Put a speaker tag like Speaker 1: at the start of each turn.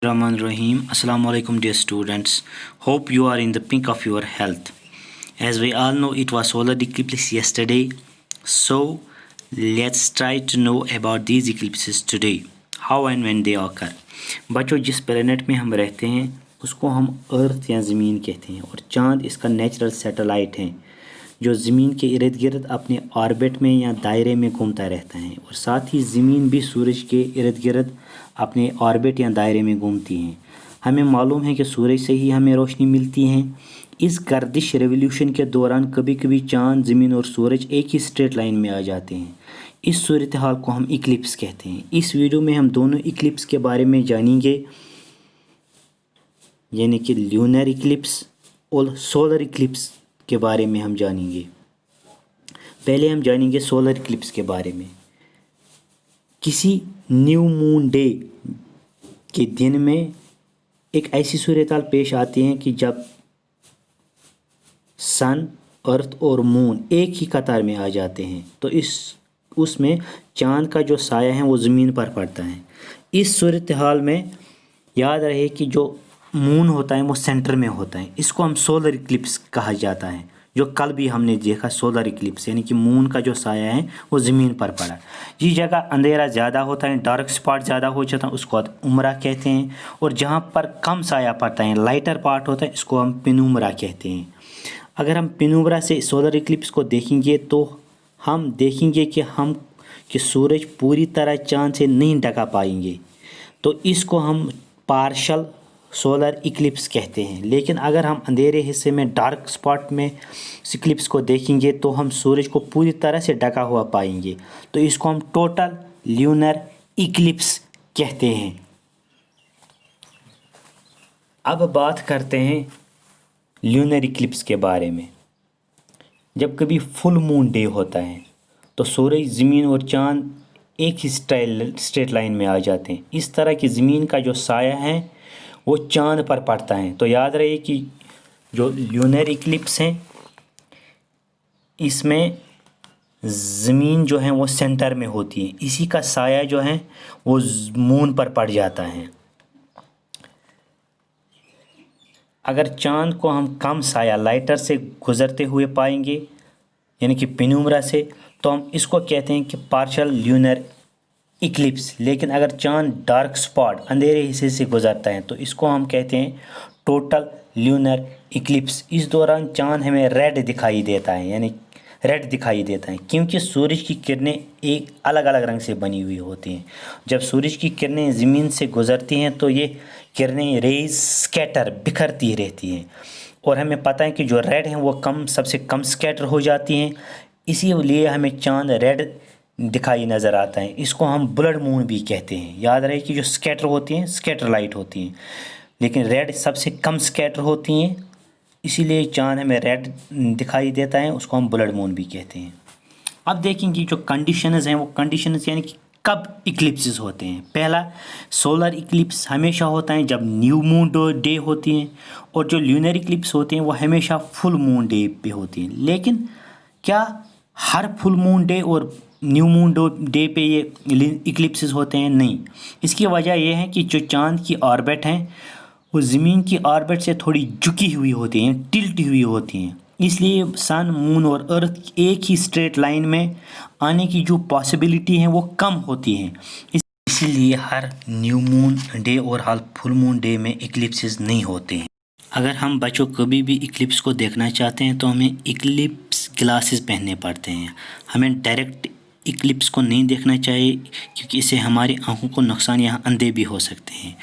Speaker 1: Rahman Rahim. Assalamu alaikum, dear students. Hope you are in the pink of your health. As we all know, it was solar eclipse yesterday. So let's try to know about these eclipses today. How and when they occur. बच्चों, जिस planet में हम रहते हैं उसको हम अर्थ या ज़मीन कहते हैं और चाँद इसका नेचुरल सैटेलाइट है जो ज़मीन के इर्द गिर्द अपने ऑर्बिट में या दायरे में घूमता रहता है और साथ ही ज़मीन भी सूरज के इर्द गिर्द अपने ऑर्बिट या दायरे में घूमती हैं। हमें मालूम है कि सूरज से ही हमें रोशनी मिलती है। इस गर्दिश रेवोल्यूशन के दौरान कभी कभी चाँद, ज़मीन और सूरज एक ही स्ट्रेट लाइन में आ जाते हैं। इस सूरत हाल को हम इक्लिप्स कहते हैं। इस वीडियो में हम दोनों इक्लिप्स के बारे में जानेंगे, यानी कि ल्यूनर इक्लिप्स और सोलर इक्लिप्स के बारे में हम जानेंगे। पहले हम जानेंगे सोलर इक्लिप्स के बारे में। किसी न्यू मून डे के दिन में एक ऐसी सूरत हाल पेश आती है कि जब सन, अर्थ और मून एक ही कतार में आ जाते हैं तो उसमें चाँद का जो साया है वो ज़मीन पर पड़ता है। इस सूरत हाल में याद रहे कि जो मून होता है वो सेंटर में होता है। इसको हम सोलर इक्लिप्स कहा जाता है। जो कल भी हमने देखा सोलर इक्लिप्स, यानी कि मून का जो साया है वो ज़मीन पर पड़ा। जिस जगह अंधेरा ज़्यादा होता है, डार्क स्पॉट ज़्यादा हो जाता है, उसको उम्रा कहते हैं। और जहाँ पर कम साया पड़ता है, लाइटर पार्ट होता है, इसको हम पेनुम्रा कहते हैं। अगर हम पेनुम्रा से सोलर इक्लिप्स को देखेंगे तो हम देखेंगे कि सूरज पूरी तरह चाँद से नहीं ढका पाएंगे, तो इसको हम पार्शल सोलर इक्लिप्स कहते हैं। लेकिन अगर हम अंधेरे हिस्से में डार्क स्पॉट में इक्लिप्स को देखेंगे तो हम सूरज को पूरी तरह से ढका हुआ पाएंगे, तो इसको हम टोटल ल्यूनर इक्लिप्स कहते हैं। अब बात करते हैं ल्यूनर इक्लिप्स के बारे में। जब कभी फुल मून डे होता है तो सूरज, ज़मीन और चाँद एक ही स्ट्रेट लाइन में आ जाते हैं। इस तरह की ज़मीन का जो साया है वो चाँद पर पड़ता है। तो याद रहे कि जो ल्यूनर इक्लिप्स हैं इसमें ज़मीन जो है वो सेंटर में होती है, इसी का साया जो है वो मून पर पड़ जाता है। अगर चाँद को हम कम साया लाइटर से गुज़रते हुए पाएंगे, यानी कि पेनुम्रा से, तो हम इसको कहते हैं कि पार्शियल ल्यूनर इक्लिप्स। लेकिन अगर चाँद डार्क स्पॉट अंधेरे हिस्से से गुजरता है तो इसको हम कहते हैं टोटल ल्यूनर इक्लिप्स। इस दौरान चाँद हमें रेड दिखाई देता है, यानी रेड दिखाई देता है, क्योंकि सूरज की किरणें एक अलग अलग रंग से बनी हुई होती हैं। जब सूरज की किरणें ज़मीन से गुजरती हैं तो ये किरणें रेज स्कैटर बिखरती रहती हैं और हमें पता है कि जो रेड हैं वो सबसे कम स्कैटर हो जाती हैं, इसीलिए हमें चाँद रेड दिखाई नज़र आता है। इसको हम ब्लड मून भी कहते हैं। याद रहे कि जो स्कैटर होती हैं स्कैटर लाइट होती हैं, लेकिन रेड सबसे कम स्कैटर होती हैं, इसीलिए चाँद हमें रेड दिखाई देता है, उसको हम ब्लड मून भी कहते हैं। अब देखेंगे जो कंडीशंस हैं वो कंडीशंस, यानी कि कब इक्लिप्सेस होते हैं। पहला, सोलर इक्लिप्स हमेशा होता है जब न्यू मून डे होती हैं, और जो ल्यूनर इक्लिप्स होते हैं वो हमेशा फुल मून डे पे होती हैं। लेकिन क्या हर फुल मून डे और न्यू मून डे पे ये इक्लिप्सेस होते हैं? नहीं। इसकी वजह यह है कि जो चाँद की ऑर्बिट हैं वो ज़मीन की ऑर्बिट से थोड़ी झुकी हुई होती हैं, टिल्ट हुई होती हैं, इसलिए सन, मून और अर्थ एक ही स्ट्रेट लाइन में आने की जो पॉसिबिलिटी है वो कम होती है। इसीलिए हर न्यू मून डे और हर फुल मून डे में इक्लिप्सेस नहीं होते हैं। अगर हम बच्चों कभी भी इक्लिप्स को देखना चाहते हैं तो हमें इक्लिप्स ग्लासेस पहनने पड़ते हैं। हमें डायरेक्ट इक्लिप्स को नहीं देखना चाहिए, क्योंकि इससे हमारी आंखों को नुकसान या अंधे भी हो सकते हैं।